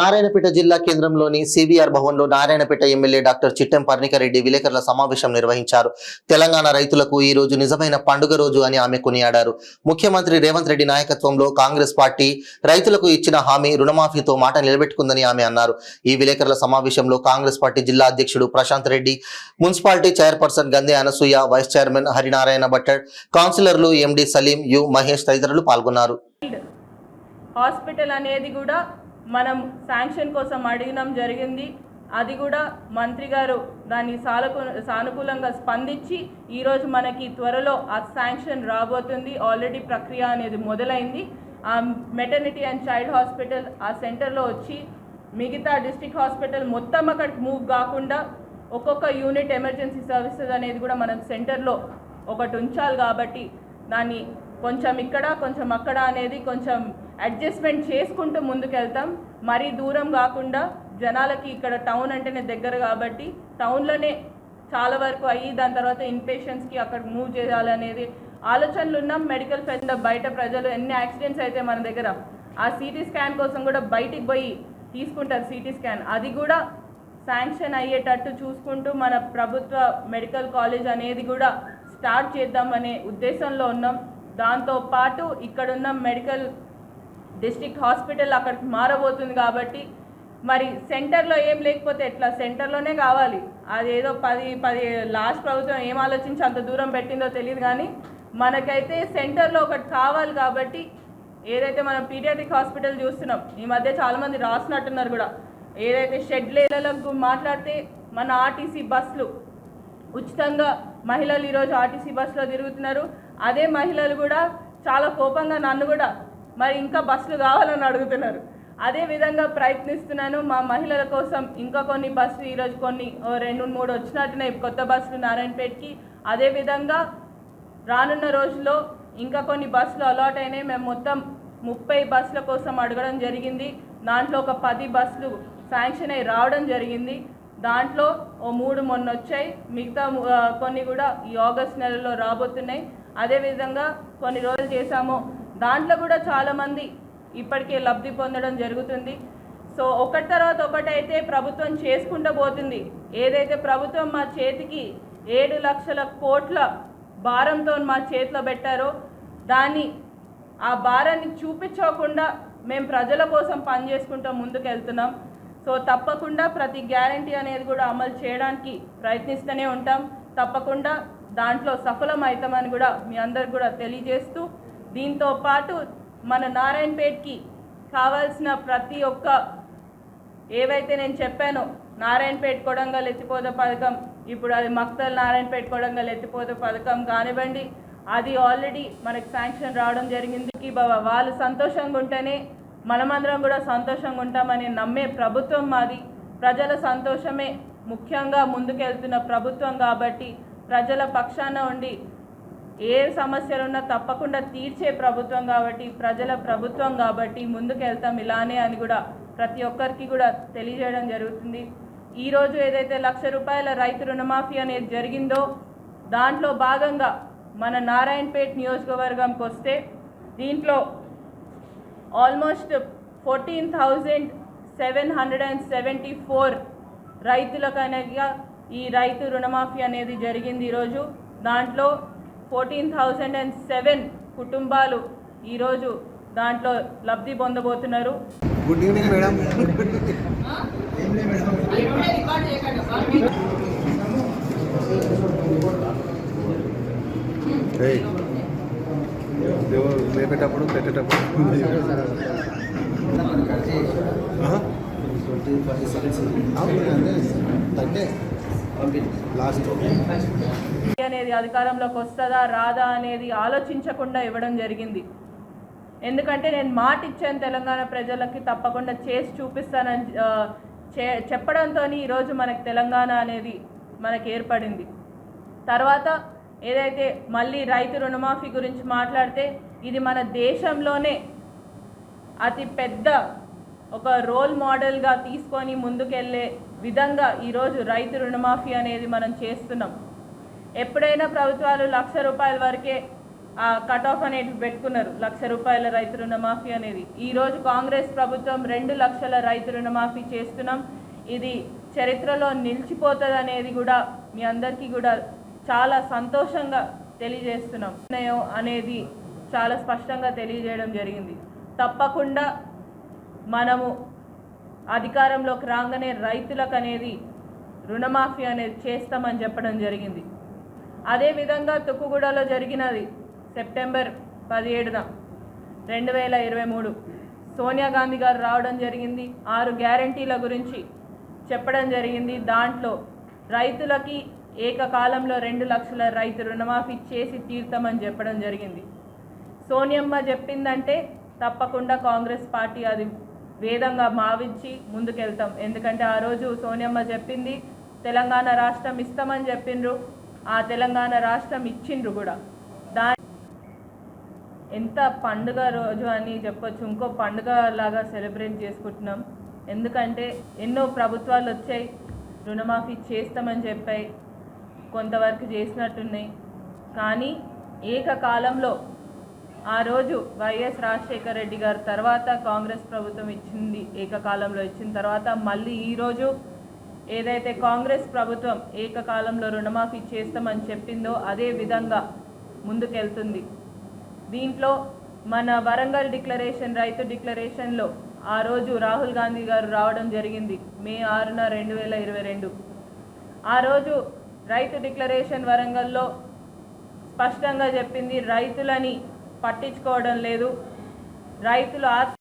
నారాయణపేట జిల్లా కేంద్రంలోని సిబిఆర్ భవన్లో నారాయణపేట ఎమ్మెల్యే డాక్టర్ చిట్టెం పర్ణికారెడ్డి విలేకరుల సమావేశం నిర్వహించారు. తెలంగాణ రైతులకు ఈ రోజు నిజమైన పండుగ రోజు అని ఆమె కొనియాడారు. ముఖ్యమంత్రి రేవంత్ రెడ్డి నాయకత్వంలో కాంగ్రెస్ పార్టీ రైతులకు ఇచ్చిన హామీ రుణమాఫీతో మాట నిలబెట్టుకుందని ఆమె అన్నారు. ఈ విలేకరుల సమావేశంలో కాంగ్రెస్ పార్టీ జిల్లా అధ్యక్షుడు Prashanth Reddy, municipality chairperson గందే Anasuya, vice chairman Harinarayana Bhattad, కౌన్సిలర్లు ఎండి సలీం, యు మహేష్ తదితరులు పాల్గొన్నారు. హాస్పిటల్ అనేది కూడా మనం శాంక్షన్ కోసం అడగడం జరిగింది. అది కూడా మంత్రి గారు దాన్ని సానుకూలంగా స్పందించి ఈరోజు మనకి త్వరలో ఆ శాంక్షన్ రాబోతుంది. ఆల్రెడీ ప్రక్రియ అనేది మొదలైంది. ఆ మెటర్నిటీ అండ్ చైల్డ్ హాస్పిటల్ ఆ సెంటర్లో వచ్చి మిగతా డిస్ట్రిక్ట్ హాస్పిటల్ మొత్తం అక్కడికి మూవ్ కాకుండా ఒక్కొక్క యూనిట్ ఎమర్జెన్సీ సర్వీసెస్ అనేది కూడా మనం సెంటర్లో ఒకటి ఉంచాలి. కాబట్టి దాన్ని కొంచెం ఇక్కడ కొంచెం అక్కడ అనేది కొంచెం అడ్జస్ట్మెంట్ చేసుకుంటూ ముందుకెళ్తాం. మరీ దూరం కాకుండా జనాలకి ఇక్కడ టౌన్ అంటేనే దగ్గర కాబట్టి టౌన్లోనే చాలా వరకు అయ్యి దాని తర్వాత ఇన్పేషెంట్స్కి అక్కడ మూవ్ చేయాలనేది ఆలోచనలు ఉన్నాం. మెడికల్ ఫెసిలిటీ బయట ప్రజలు ఎన్ని యాక్సిడెంట్స్ అయితే మన దగ్గర ఆ సిటీ స్కాన్ కోసం కూడా బయటికి పోయి తీసుకుంటారు సిటీ స్కాన్, అది కూడా శాంక్షన్ అయ్యేటట్టు చూసుకుంటూ మన ప్రభుత్వ మెడికల్ కాలేజ్ అనేది కూడా స్టార్ట్ చేద్దామనే ఉద్దేశంలో ఉన్నాం. దాంతోపాటు ఇక్కడున్న మెడికల్ డిస్ట్రిక్ట్ హాస్పిటల్ అక్కడికి మారబోతుంది కాబట్టి మరి సెంటర్లో ఏం లేకపోతే ఎట్లా, సెంటర్లోనే కావాలి. అదేదో 10 లాస్ట్ ప్రభుత్వం ఏం ఆలోచించి అంత దూరం పెట్టిందో తెలియదు, కానీ మనకైతే సెంటర్లో ఒకటి కావాలి. కాబట్టి ఏదైతే మనం పీడియాట్రిక్ హాస్పిటల్ చూస్తున్నాం, ఈ మధ్య చాలామంది రాసినట్టున్నారు కూడా, ఏదైతే షెడ్లకు మాట్లాడితే మన ఆర్టీసీ బస్సులు ఉచితంగా మహిళలు ఈరోజు ఆర్టీసీ బస్సులో తిరుగుతున్నారు. అదే మహిళలు కూడా చాలా కోపంగా నన్ను కూడా మరి ఇంకా బస్సులు కావాలని అడుగుతున్నారు. అదే విధంగా ప్రయత్నిస్తున్నాను. మా మహిళల కోసం ఇంకా కొన్ని బస్సులు ఈరోజు కొన్ని 2-3 వచ్చినట్టున్నాయి కొత్త బస్సులు నారాయణపేటకి. అదేవిధంగా రానున్న రోజుల్లో ఇంకా కొన్ని బస్సులు అలాట్ అయినాయి. మేము మొత్తం 30 బస్సుల కోసం అడగడం జరిగింది. దాంట్లో ఒక 10 బస్సులు శాంక్షన్ అయి రావడం జరిగింది. దాంట్లో 3 మొన్న వచ్చాయి, మిగతా కొన్ని కూడా ఈ ఆగస్ట్ నెలలో రాబోతున్నాయి. అదేవిధంగా కొన్ని రోజులు చేశాము, దాంట్లో కూడా చాలామంది ఇప్పటికే లబ్ధి పొందడం జరుగుతుంది. సో ఒకటి తర్వాత ఒకటైతే ప్రభుత్వం చేసుకుంటూ పోతుంది. ఏదైతే ప్రభుత్వం మా చేతికి 7 లక్షల కోట్ల భారంతో మా చేతిలో పెట్టారో దాన్ని ఆ భారాన్ని చూపించకుండా మేము ప్రజల కోసం పనిచేసుకుంటూ ముందుకు వెళ్తున్నాం. సో తప్పకుండా ప్రతి గ్యారంటీ అనేది కూడా అమలు చేయడానికి ప్రయత్నిస్తూనే ఉంటాం. తప్పకుండా దాంట్లో సఫలం అవుతామని కూడా మీ అందరికి కూడా తెలియజేస్తూ, దీంతో పాటు మన నారాయణపేటకి కావాల్సిన ప్రతి ఒక్క ఏవైతే నేను చెప్పానో, నారాయణపేట కొడంగల్ ఎత్తిపోత పథకం, ఇప్పుడు అది మక్తల్ నారాయణపేట కొడంగల్ ఎత్తిపోత పథకం కానివ్వండి, అది ఆల్రెడీ మనకి శాంక్షన్ రావడం జరిగింది. వాళ్ళు సంతోషంగా ఉంటేనే మనమందరం కూడా సంతోషంగా ఉంటామని నమ్మే ప్రభుత్వం మాది. ప్రజల సంతోషమే ముఖ్యంగా ముందుకెళ్తున్న ప్రభుత్వం కాబట్టి ప్రజల పక్షాన ఉండి ఏ సమస్యలున్నా తప్పకుండా తీర్చే ప్రభుత్వం కాబట్టి, ప్రజల ప్రభుత్వం కాబట్టి ముందుకెళ్తాం ఇలానే అని కూడా ప్రతి ఒక్కరికి కూడా తెలియజేయడం జరుగుతుంది. ఈరోజు ఏదైతే ₹1,00,000 రైతు రుణమాఫీ అనేది జరిగిందో దాంట్లో భాగంగా మన నారాయణపేట నియోజకవర్గంకి వస్తే దీంట్లో ఆల్మోస్ట్ 14,774 రైతులకనగా ఈ రైతు రుణమాఫీ అనేది జరిగింది ఈరోజు. దాంట్లో 14,007 కుటుంబాలు ఈరోజు దాంట్లో లబ్ధి పొందబోతున్నారు. Good evening madam. లేపేటప్పుడు పెట్టేటప్పుడు అనేది అధికారంలోకి వస్తుందా రాదా అనేది ఆలోచించకుండా ఇవ్వడం జరిగింది. ఎందుకంటే నేను మాట ఇచ్చాను తెలంగాణ ప్రజలకి, తప్పకుండా చేసి చూపిస్తానని చెప్పడంతో ఈరోజు మనకి తెలంగాణ అనేది మనకి ఏర్పడింది. తర్వాత ఏదైతే మళ్ళీ రైతు రుణమాఫీ గురించి మాట్లాడితే, ఇది మన దేశంలోనే అతి పెద్ద ఒక రోల్ మోడల్గా తీసుకొని ముందుకెళ్ళే విధంగా ఈరోజు రైతు రుణమాఫీ అనేది మనం చేస్తున్నాం. ఎప్పుడైనా ప్రభుత్వాలు ₹1,00,000 వరకే ఆ కట్ ఆఫ్ అనేది పెట్టుకున్నారు, 1,00,000 రూపాయల రైతు రుణమాఫీ అనేది. ఈరోజు కాంగ్రెస్ ప్రభుత్వం 2 లక్షల రైతు రుణమాఫీ చేస్తున్నాం. ఇది చరిత్రలో నిలిచిపోతుంది అనేది కూడా మీ అందరికీ కూడా చాలా సంతోషంగా తెలియజేస్తున్నాం. నిర్ణయం అనేది చాలా స్పష్టంగా తెలియజేయడం జరిగింది. తప్పకుండా మనము అధికారంలోకి రాగానే రైతులకు అనేది రుణమాఫీ అనేది చేస్తామని చెప్పడం జరిగింది. అదేవిధంగా తుక్కుగూడలో జరిగినది సెప్టెంబర్ 17న 2023 సోనియా గాంధీ గారు రావడం జరిగింది. 6 గ్యారంటీల గురించి చెప్పడం జరిగింది. దాంట్లో రైతులకి ఏకకాలంలో 2 లక్షల రైతు రుణమాఫీ చేసి తీర్తామని చెప్పడం జరిగింది. సోనియమ్మ చెప్పిందంటే తప్పకుండా కాంగ్రెస్ పార్టీ అది వేదంగా భావించి ముందుకెళ్తాం. ఎందుకంటే ఆ రోజు సోనియమ్మ చెప్పింది తెలంగాణ రాష్ట్రం ఇస్తామని చెప్పిండ్రు. ఆ తెలంగాణ రాష్ట్రం ఇచ్చిండ్రు కూడా. ఎంత పండుగ రోజు అని చెప్పొచ్చు, ఇంకో పండుగ లాగా సెలబ్రేట్ చేసుకుంటున్నాం. ఎందుకంటే ఎన్నో ప్రభుత్వాలు వచ్చాయి, రుణమాఫీ చేస్తామని చెప్పాయి, కొంతవరకు చేసినట్టున్నాయి. కానీ ఏకకాలంలో ఆ రోజు వైఎస్ రాజశేఖర రెడ్డి గారి తర్వాత కాంగ్రెస్ ప్రభుత్వం ఇచ్చింది, ఏకకాలంలో ఇచ్చిన తర్వాత మళ్ళీ ఈరోజు ఏదైతే కాంగ్రెస్ ప్రభుత్వం ఏకకాలంలో రుణమాఫీ చేస్తామని చెప్పిందో అదే విధంగా ముందుకెళ్తుంది. దీంట్లో మన వరంగల్ డిక్లరేషన్, రైతు డిక్లరేషన్లో ఆ రోజు రాహుల్ గాంధీ గారు రావడం జరిగింది మే 6న 2022. ఆ రోజు రైతు డిక్లరేషన్ వరంగల్లో స్పష్టంగా చెప్పింది రైతులని పట్టించుకోవడం లేదు, రైతులు